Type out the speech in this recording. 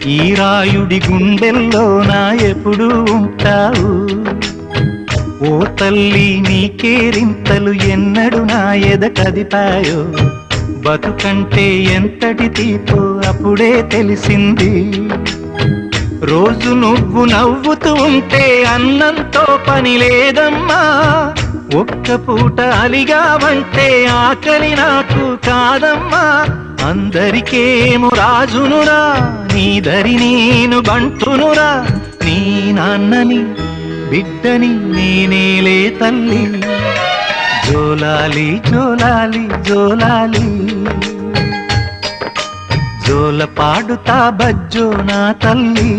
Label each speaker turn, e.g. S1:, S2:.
S1: ఈ రాయుడి గుండెల్లో నా ఎప్పుడు ఉంటావు. ఓ తల్లి నీ కేరింతలు ఎన్నడు నా ఎద కదిపాయో. బతుకంటే ఎంతటి తీపో అప్పుడే తెలిసింది. రోజు నువ్వు నవ్వుతూ ఉంటే అన్నంతో పని లేదమ్మా. ఒక్క పూట అలిగావంటే ఆకలి నాకు కాదమ్మా. అందరికేమో రాజునురా, నీ దరి నేను బంటునురా. నీ నాన్నని బిడ్డని నేనేలే తల్లి. జోలాలి జోలాలి జోలాలి, జోల పాడుతా బజ్జో నా తల్లి.